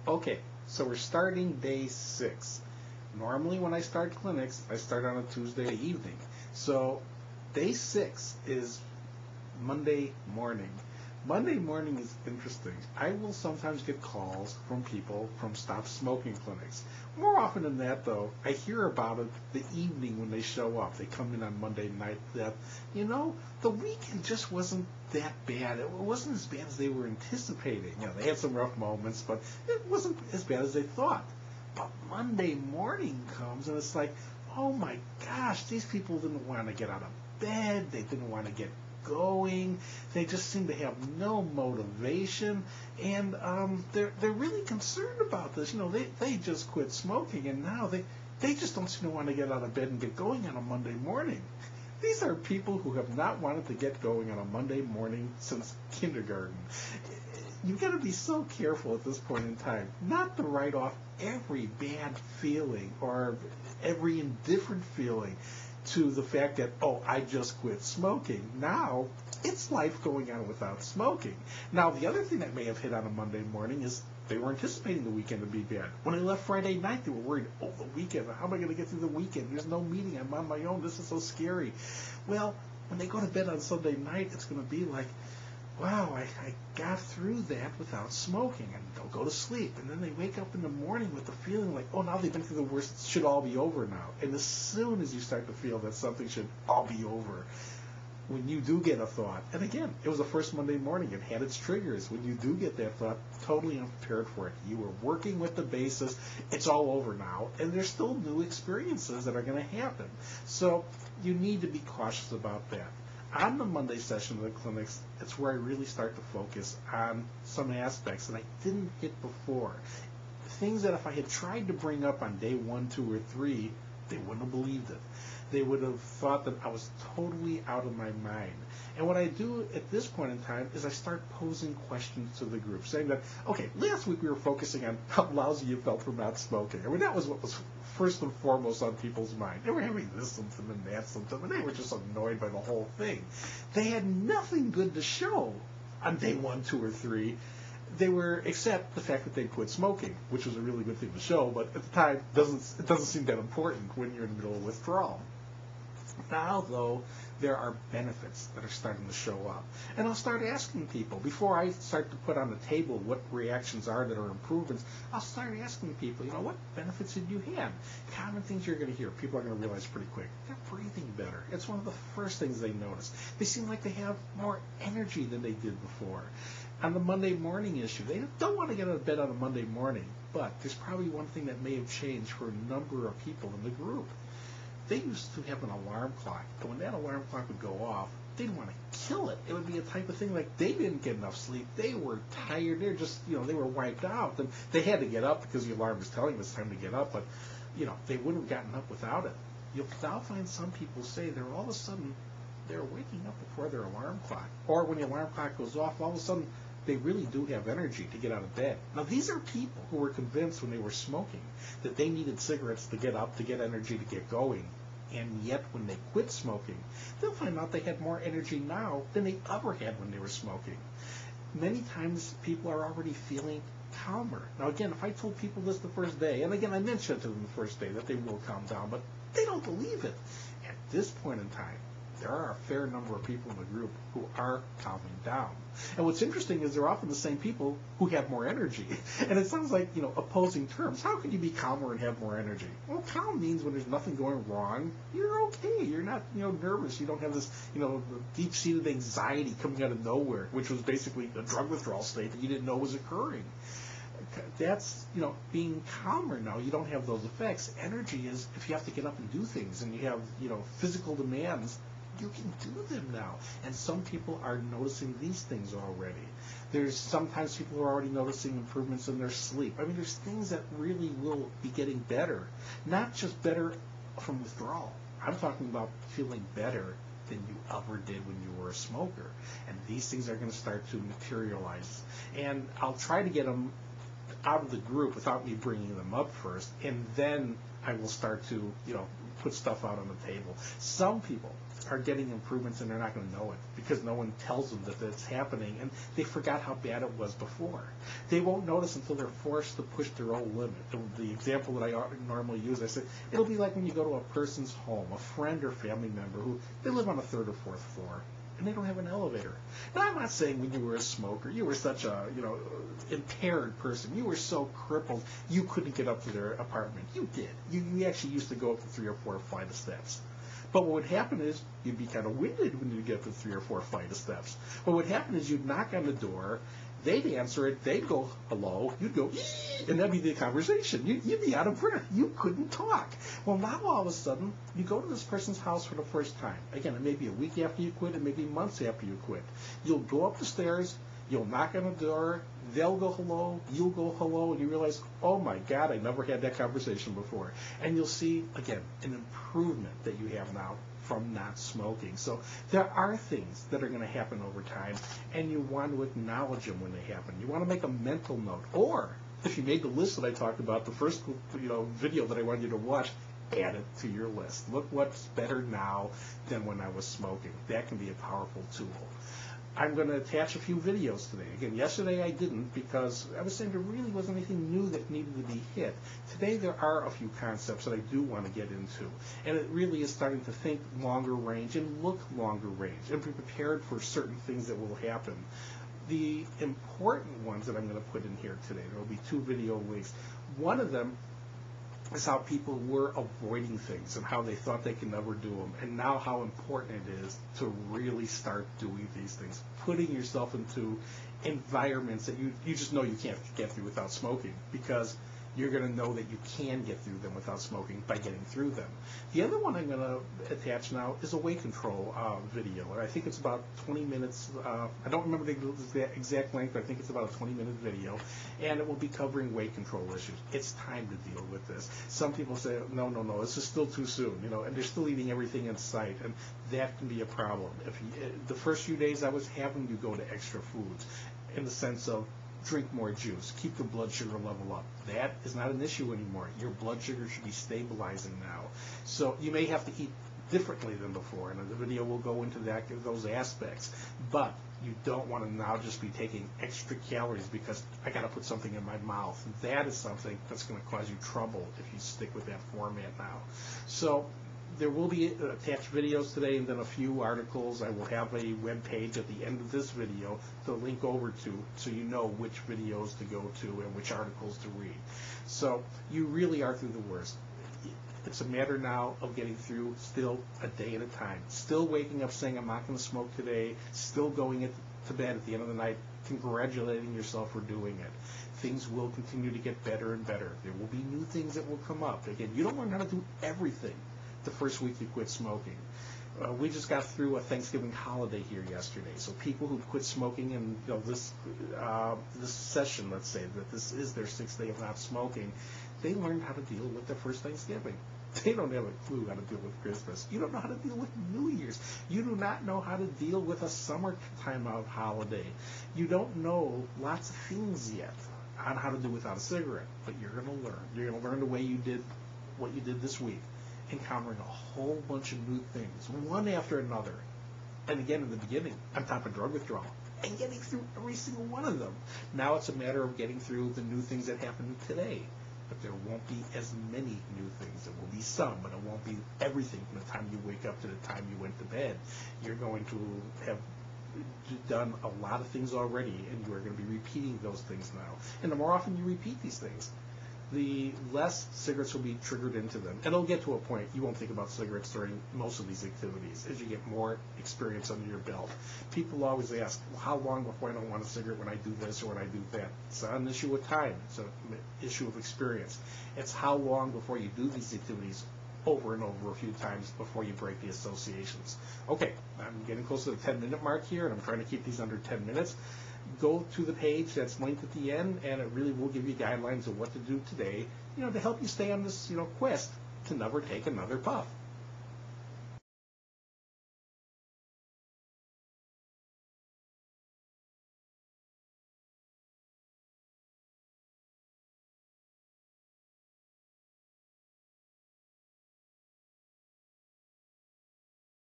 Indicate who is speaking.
Speaker 1: Okay, so we're starting day 6. Normally when I start clinics, I start on a Tuesday evening. So day 6 is Monday morning. Monday morning is interesting. I will sometimes get calls from people from stop smoking clinics. More often than that, though, I hear about it the evening when they show up. They come in on Monday night that, the weekend just wasn't that bad. It wasn't as bad as they were anticipating. They had some rough moments, but it wasn't as bad as they thought. But Monday morning comes, and it's like, oh my gosh, these people didn't want to get out of bed. They didn't want to get going. They just seem to have no motivation, and they're really concerned about this. They just quit smoking, and now they just don't seem to want to get out of bed and get going on a Monday morning. These are people who have not wanted to get going on a Monday morning since kindergarten. You've got to be so careful at this point in time not to write off every bad feeling or every indifferent feeling to the fact that, oh, I just quit smoking. Now, it's life going on without smoking. Now, the other thing that may have hit on a Monday morning is they were anticipating the weekend to be bad. When they left Friday night, they were worried, oh, the weekend, how am I going to get through the weekend? There's no meeting, I'm on my own, this is so scary. Well, when they go to bed on Sunday night, it's going to be like, wow, I got through that without smoking, and they'll go to sleep, and then they wake up in the morning with the feeling like, oh, now they've been through the worst, it should all be over now. And as soon as you start to feel that something should all be over, when you do get a thought, and again, it was the first Monday morning, it had its triggers. When you do get that thought, totally unprepared for it. You were working with the basis, it's all over now, and there's still new experiences that are going to happen. So you need to be cautious about that. On the Monday session of the clinics, it's where I really start to focus on some aspects that I didn't hit before. Things that if I had tried to bring up on day 1, 2, or 3, they wouldn't have believed it. They would have thought that I was totally out of my mind. And what I do at this point in time is I start posing questions to the group, saying that, okay, last week we were focusing on how lousy you felt from not smoking. I mean, that was what was first and foremost on people's mind. They were having this symptom and that symptom, and they were just annoyed by the whole thing. They had nothing good to show on day 1, 2, or 3. They were, except the fact that they quit smoking, which was a really good thing to show, but at the time, it doesn't seem that important when you're in the middle of withdrawal. Now, though, there are benefits that are starting to show up. And I'll start asking people, before I start to put on the table what reactions are that are improvements, I'll start asking people, what benefits did you have? Common things you're going to hear, people are going to realize pretty quick. They're breathing better. It's one of the first things they notice. They seem like they have more energy than they did before. On the Monday morning issue, they don't want to get out of bed on a Monday morning, but there's probably one thing that may have changed for a number of people in the group. They used to have an alarm clock, and when that alarm clock would go off, they'd want to kill it. It would be a type of thing like they didn't get enough sleep. They were tired. They're just, they were wiped out. And they had to get up because the alarm was telling them it's time to get up, but, they wouldn't have gotten up without it. You'll now find some people say they're all of a sudden, they're waking up before their alarm clock. Or when the alarm clock goes off, all of a sudden, they really do have energy to get out of bed. Now, these are people who were convinced when they were smoking that they needed cigarettes to get up, to get energy, to get going. And yet, when they quit smoking, they'll find out they had more energy now than they ever had when they were smoking. Many times, people are already feeling calmer. Now, again, if I told people this the first day, and again, I mentioned to them the first day that they will calm down, but they don't believe it. At this point in time, there are a fair number of people in the group who are calming down. And what's interesting is they're often the same people who have more energy. And it sounds like, opposing terms. How can you be calmer and have more energy? Well, calm means when there's nothing going wrong, you're okay. You're not, nervous. You don't have this, deep-seated anxiety coming out of nowhere, which was basically a drug withdrawal state that you didn't know was occurring. That's, being calmer now. You don't have those effects. Energy is if you have to get up and do things and you have, physical demands, you can do them now. And some people are noticing these things already. There's sometimes people who are already noticing improvements in their sleep. I mean, there's things that really will be getting better. Not just better from withdrawal. I'm talking about feeling better than you ever did when you were a smoker. And these things are going to start to materialize. And I'll try to get them out of the group without me bringing them up first. And then I will start to, put stuff out on the table. Some people are getting improvements and they're not going to know it because no one tells them that it's happening, and they forgot how bad it was before. They won't notice until they're forced to push their own limit. The example that I normally use, I said, it'll be like when you go to a person's home, a friend or family member who they live on a third or fourth floor, and they don't have an elevator. Now, I'm not saying when you were a smoker, you were such a, impaired person. You were so crippled, you couldn't get up to their apartment. You did. You actually used to go up to 3 or 4 flight of steps. But what would happen is you'd be kind of winded when you get up to 3 or 4 flight of steps. What would happen is you'd knock on the door, they'd answer it, they'd go hello, you'd go, and that'd be the conversation. You'd be out of breath. You couldn't talk. Well, now all of a sudden, you go to this person's house for the first time. Again, it may be a week after you quit, it may be months after you quit. You'll go up the stairs, you'll knock on the door, they'll go hello, you'll go hello, and you realize, oh my God, I never had that conversation before. And you'll see, again, an improvement that you have now from not smoking. So there are things that are going to happen over time, and you want to acknowledge them when they happen. You want to make a mental note. Or, if you made the list that I talked about, the first video that I wanted you to watch, add it to your list. Look what's better now than when I was smoking. That can be a powerful tool. I'm going to attach a few videos today. Again, yesterday I didn't because I was saying there really wasn't anything new that needed to be hit. Today there are a few concepts that I do want to get into. And it really is starting to think longer range and look longer range and be prepared for certain things that will happen. The important ones that I'm going to put in here today, there will be 2 video links. One of them is how people were avoiding things and how they thought they could never do them, and now how important it is to really start doing these things, putting yourself into environments that you just know you can't get through without smoking, because you're going to know that you can get through them without smoking by getting through them. The other one I'm going to attach now is a weight control video, and I think it's about 20 minutes. I don't remember the exact length, but I think it's about a 20-minute video, and it will be covering weight control issues. It's time to deal with this. Some people say, no, this is still too soon, and they're still eating everything in sight, and that can be a problem. The first few days I was having you go to extra foods in the sense of drink more juice, keep the blood sugar level up. That is not an issue anymore. Your blood sugar should be stabilizing now. So you may have to eat differently than before, and the video will go into those aspects. But you don't want to now just be taking extra calories because I got to put something in my mouth. That is something that's going to cause you trouble if you stick with that format now. So there will be attached videos today and then a few articles. I will have a web page at the end of this video to link over to so you know which videos to go to and which articles to read. So you really are through the worst. It's a matter now of getting through still a day at a time. Still waking up saying I'm not going to smoke today. Still going to bed at the end of the night congratulating yourself for doing it. Things will continue to get better and better. There will be new things that will come up. Again, you don't learn how to do everything the first week you quit smoking. We just got through a Thanksgiving holiday here yesterday, so people who quit smoking and this session, let's say that this is their 6th day of not smoking, they learned how to deal with their first Thanksgiving. They don't have a clue how to deal with Christmas. You don't know how to deal with New Year's. You do not know how to deal with a summertime out holiday. You don't know lots of things yet on how to do without a cigarette, but you're going to learn. You're going to learn the way you did what you did this week, encountering a whole bunch of new things, one after another. And again, in the beginning, on top of drug withdrawal, and getting through every single one of them. Now it's a matter of getting through the new things that happened today. But there won't be as many new things. There will be some, but it won't be everything from the time you wake up to the time you went to bed. You're going to have done a lot of things already, and you are going to be repeating those things now. And the more often you repeat these things, the less cigarettes will be triggered into them. And it'll get to a point you won't think about cigarettes during most of these activities as you get more experience under your belt. People always ask, well, how long before I don't want a cigarette when I do this or when I do that? It's not an issue of time. It's an issue of experience. It's how long before you do these activities over and over a few times before you break the associations. Okay, I'm getting close to the 10-minute mark here, and I'm trying to keep these under 10 minutes. Go to the page that's linked at the end, and it really will give you guidelines of what to do today, to help you stay on this, quest to never take another puff.